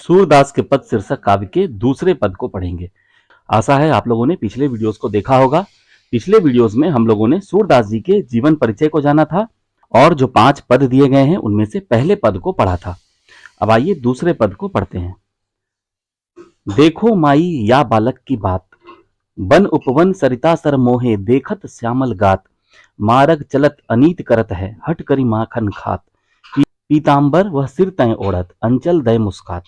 सूरदास के पद शीर्षक काव्य के दूसरे पद को पढ़ेंगे। आशा है आप लोगों ने पिछले वीडियोस को देखा होगा। पिछले वीडियोस में हम लोगों ने सूरदास जी के जीवन परिचय को जाना था और जो 5 पद दिए गए हैं उनमें से पहले पद को पढ़ा था। अब आइए दूसरे पद को पढ़ते हैं। देखो माई या बालक की बात, बन उपवन सरिता सर मोहे, देखत श्यामल गात, मारग चलत अनीत करत है, हट करी माखन खात, पीतांबर वह सिर तय ओढ़त, अंचल दय मुस्कात,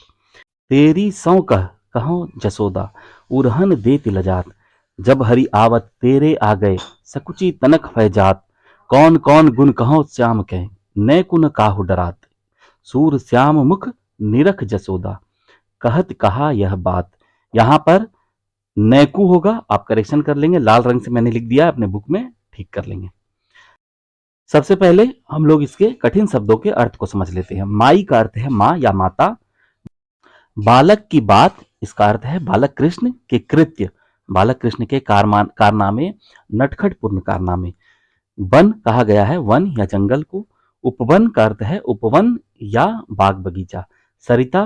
तेरी सौ कहो जसोदा, उरहन देत लजात, जब हरि आवत तेरे आ गए, सकुची तनक फैजात, कौन कौन गुण कहो श्याम कह, नय कुन काहू डरात, सूर श्याम मुख निरख जसोदा, कहत कहा यह बात। यहां पर नैकू होगा, आप करेक्शन कर लेंगे, लाल रंग से मैंने लिख दिया, अपने बुक में ठीक कर लेंगे। सबसे पहले हम लोग इसके कठिन शब्दों के अर्थ को समझ लेते हैं। माई का अर्थ है माँ या माता, बालक की बात इसका अर्थ है बालक कृष्ण के कृत्य, बालक कृष्ण के कारनामे, नटखटपूर्ण कारनामे। वन कहा गया है वन या जंगल को। उपवन का अर्थ है उपवन या बाग बगीचा। सरिता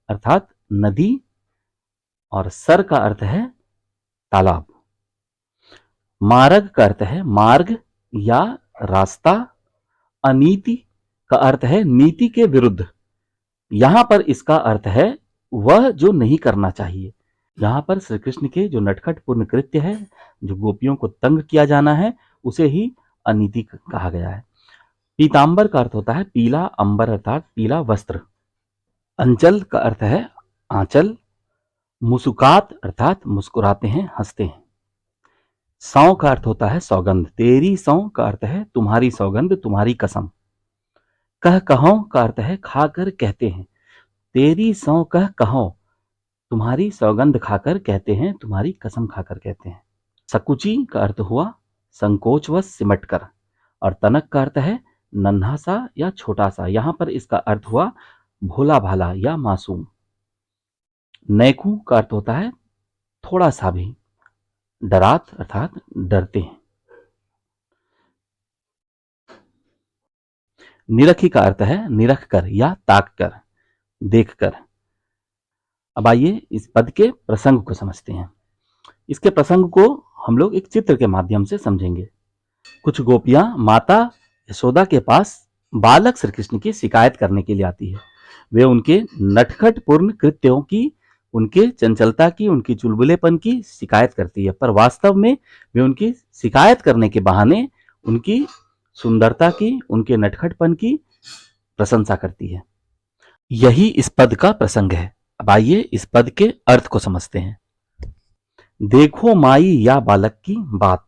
अर्थात नदी और सर का अर्थ है तालाब। मार्ग का अर्थ है मार्ग या रास्ता। अनीति का अर्थ है नीति के विरुद्ध। यहां पर इसका अर्थ है वह जो नहीं करना चाहिए। यहां पर श्री कृष्ण के जो नटखटपूर्ण कृत्य है, जो गोपियों को तंग किया जाना है, उसे ही अनीति कहा गया है। पीतांबर का अर्थ होता है पीला, अंबर अर्थात पीला वस्त्र। अंचल का अर्थ है आंचल। मुस्कुरात अर्थात मुस्कुराते हैं, हंसते हैं। सौ का अर्थ होता है सौगंध। तेरी सौ का अर्थ है तुम्हारी सौगंध, तुम्हारी कसम। कहो का अर्थ है खाकर कहते हैं। तेरी सौ कहो, तुम्हारी सौगंध खाकर कहते हैं, तुम्हारी कसम खाकर कहते हैं। सकुची का अर्थ हुआ संकोचवश सिमट कर, और तनक का अर्थ है नन्हा सा या छोटा सा। यहां पर इसका अर्थ हुआ भोला भाला या मासूम। नैकू का अर्थ होता है थोड़ा सा भी। डरात अर्थात डरते हैं। निरखी का अर्थ है निरख कर या ताक कर, देख कर। अब आइए इस पद के प्रसंग को समझते हैं। इसके प्रसंग को हम लोग एक चित्र के माध्यम से समझेंगे। कुछ गोपियां माता यशोदा के पास बालक श्री कृष्ण की शिकायत करने के लिए आती है। वे उनके नटखटपूर्ण कृत्यों की, उनके चंचलता की, उनकी चुलबुलेपन की शिकायत करती है, पर वास्तव में वे उनकी शिकायत करने के बहाने उनकी सुंदरता की, उनके नटखटपन की प्रशंसा करती है। यही इस पद का प्रसंग है। अब आइए इस पद के अर्थ को समझते हैं। देखो माई या बालक की बात।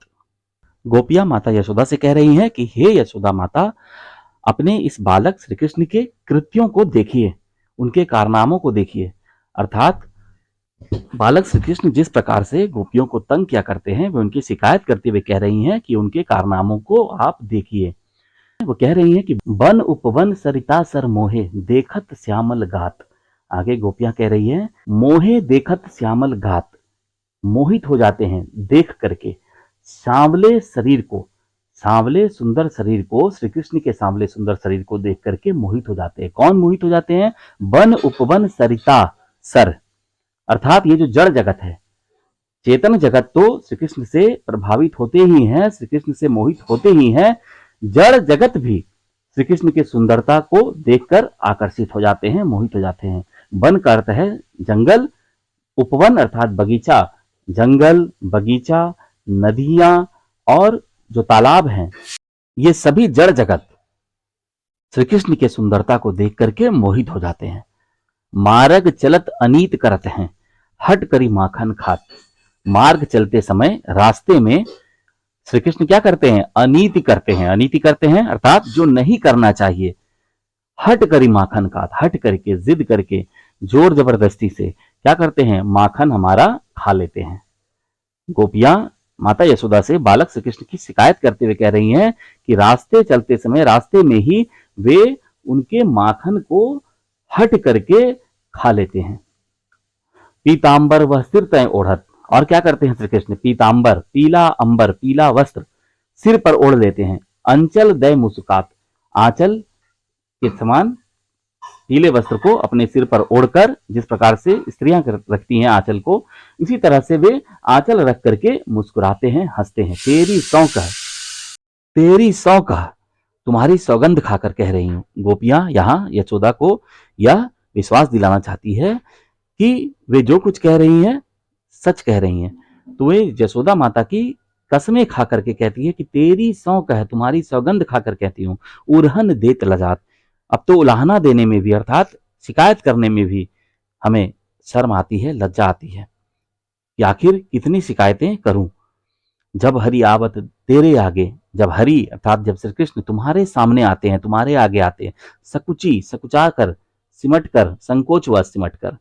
गोपियां माता यशोदा से कह रही हैं कि हे यशोदा माता, अपने इस बालक श्री कृष्ण के कृत्यों को देखिए, उनके कारनामों को देखिए। अर्थात बालक श्री कृष्ण जिस प्रकार से गोपियों को तंग किया करते हैं, वे उनकी शिकायत करते हुए कह रही हैं कि उनके कारनामों को आप देखिए। वो कह रही हैं कि वन उपवन सरिता सर मोहे, देखत श्यामल गात। आगे गोपियां कह रही हैं मोहे देखत श्यामल गात, मोहित हो जाते हैं देख करके सांवले शरीर को, सांवले सुंदर शरीर को, श्री कृष्ण के सांवले सुंदर शरीर को देख करके मोहित हो जाते हैं। कौन मोहित हो जाते हैं? वन उपवन सरिता सर, अर्थात ये जो जड़ जगत है, चेतन जगत तो श्री कृष्ण से प्रभावित होते ही हैं, श्री कृष्ण से मोहित होते ही हैं। जड़ जगत भी श्री कृष्ण की सुंदरता को देखकर आकर्षित हो जाते हैं, मोहित हो जाते हैं। वन का अर्थ है जंगल, उपवन अर्थात बगीचा। जंगल, बगीचा, नदियां और जो तालाब हैं, ये सभी जड़ जगत श्री कृष्ण के सुंदरता को देख करके मोहित हो जाते हैं। मार्ग चलत अनीत करत हैं, हट करी माखन खात। मार्ग चलते समय रास्ते में श्री कृष्ण क्या करते हैं? अनीति करते हैं। अनीति करते हैं अर्थात जो नहीं करना चाहिए। हट करी माखन खात, हट करके, जिद करके, जोर जबरदस्ती से क्या करते हैं? माखन हमारा खा लेते हैं। गोपियां माता यशोदा से बालक श्री कृष्ण की शिकायत करते हुए कह रही हैं कि रास्ते चलते समय, रास्ते में ही वे उनके माखन को हट करके खा लेते हैं। पीतांबर वह सिर तय ओढ़त, और क्या करते हैं श्री कृष्ण? पीतांबर, पीला अंबर, पीला वस्त्र सिर पर ओढ़ लेते हैं। अंचल दय मुस्कात, आंचल के समान पीले वस्त्र को अपने सिर पर ओढ़कर, जिस प्रकार से स्त्रियां रखती हैं आंचल को, इसी तरह से वे आंचल रख करके मुस्कुराते हैं, हंसते हैं। तेरी सौंकह तुम्हारी सौगंध खाकर कह रही हूं। गोपियां यहाँ यशोदा को यह विश्वास दिलाना चाहती है कि वे जो कुछ कह रही हैं सच कह रही हैं। तो वे यशोदा माता की कसमें खा करके कहती है कि तेरी सौंकह तुम्हारी सौगंध खाकर कहती हूँ, उरहन देत लजात। अब तो उलाहना देने में भी, अर्थात शिकायत करने में भी हमें शर्म आती है, लज्जा आती है कि आखिर कितनी शिकायतें करूं। जब हरि आवत तेरे आगे, जब हरि अर्थात जब श्री कृष्ण तुम्हारे सामने आते हैं, तुम्हारे आगे आते हैं, सकुची सकुचा कर, सिमट कर, संकोच व सिमट कर,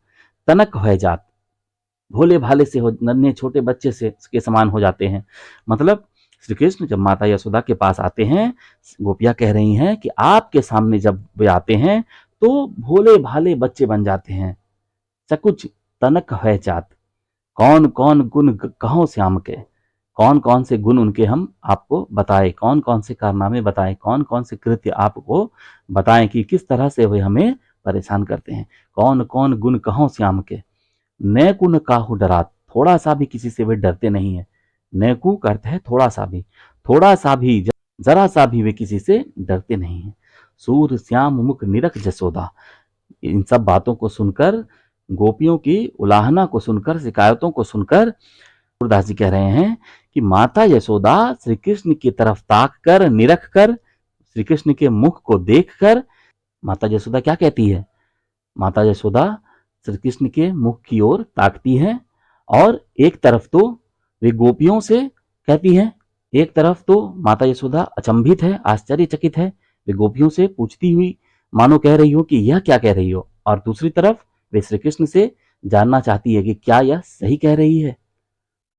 तनक हो जात, भोले भाले से हो, नन्हे छोटे बच्चे से के समान हो जाते हैं। मतलब श्री कृष्ण जब माता यशोदा के पास आते हैं, गोपियां कह रही हैं कि आपके सामने जब वे आते हैं तो भोले भाले बच्चे बन जाते हैं। सकुच तनक है जात, कौन कौन गुण कहो श्याम के, कौन कौन से गुण उनके हम आपको बताएं, कौन कौन से कारनामे बताएं, कौन कौन से कृत्य आपको बताएं कि किस तरह से वे हमें परेशान करते हैं। कौन कौन गुण कहो श्याम के, नैकु न काहू डरात, थोड़ा सा भी किसी से वे डरते नहीं है। नैकु का अर्थ है थोड़ा सा भी, थोड़ा सा भी, जरा सा भी वे किसी से डरते नहीं है। सूर श्याम मुख निरख जसोदा, इन सब बातों को सुनकर, गोपियों की उलाहना को सुनकर, शिकायतों को सुनकर सूरदास जी कह रहे हैं कि माता यशोदा श्री कृष्ण की तरफ ताक कर, निरख कर, श्री कृष्ण के मुख को देखकर माता यशोदा क्या कहती है? माता यशोदा श्री कृष्ण के मुख की ओर ताकती हैं और एक तरफ तो वे गोपियों से कहती हैं, एक तरफ तो माता यशोदा अचंभित है, आश्चर्यचकित है, वे गोपियों से पूछती हुई मानो कह रही हो कि यह क्या कह रही हो, और दूसरी तरफ वे श्री कृष्ण से जानना चाहती है कि क्या यह सही कह रही है।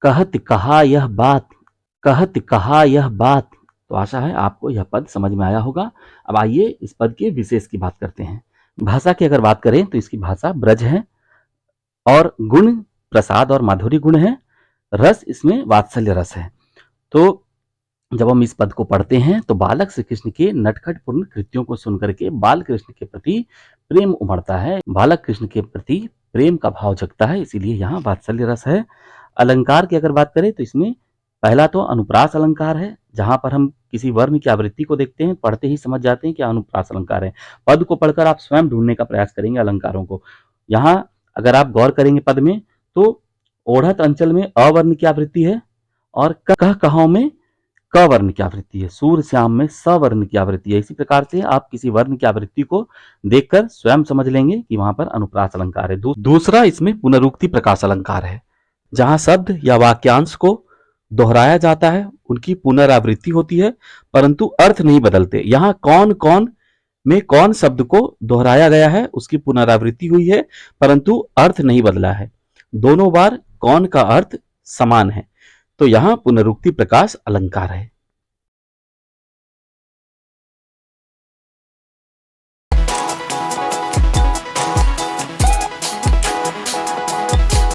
कहत कहा यह बात, कहत कहा यह बात। तो आशा है आपको यह पद समझ में आया होगा। अब आइए इस पद के विशेष की बात करते हैं। भाषा की अगर बात करें तो इसकी भाषा ब्रज है और गुण प्रसाद और माधुरी गुण है, रस इसमें वात्सल्य रस है। तो जब हम इस पद को पढ़ते हैं तो बालक श्री कृष्ण के नटखट पूर्ण कृत्यों को सुनकर के बाल कृष्ण के प्रति प्रेम उमड़ता है, बालक कृष्ण के प्रति प्रेम का भाव जगता है, इसीलिए यहाँ वात्सल्य रस है। अलंकार की अगर बात करें तो इसमें पहला तो अनुप्रास अलंकार है, जहां पर हम किसी वर्ण की आवृत्ति को देखते हैं, पढ़ते ही समझ जाते हैं कि अनुप्रास अलंकार है। पद को पढ़कर आप स्वयं ढूंढने का प्रयास करेंगे अलंकारों को। यहाँ अगर आप गौर करेंगे पद में तो ओढ़त अंचल में अवर्ण की आवृत्ति है और कह कहां में क वर्ण की आवृत्ति है, सूर श्याम में स वर्ण की आवृत्ति है। इसी प्रकार से आप किसी वर्ण की आवृत्ति को देखकर स्वयं समझ लेंगे कि वहां पर अनुप्रास अलंकार है। दूसरा इसमें पुनरुक्ति प्रकाश अलंकार है, जहां शब्द या वाक्यांश को दोहराया जाता है, उनकी पुनरावृत्ति होती है परंतु अर्थ नहीं बदलते। यहाँ कौन कौन में कौन शब्द को दोहराया गया है, उसकी पुनरावृत्ति हुई है परंतु अर्थ नहीं बदला है। दोनों बार कौन का अर्थ समान है, तो यहाँ पुनरुक्ति प्रकाश अलंकार है।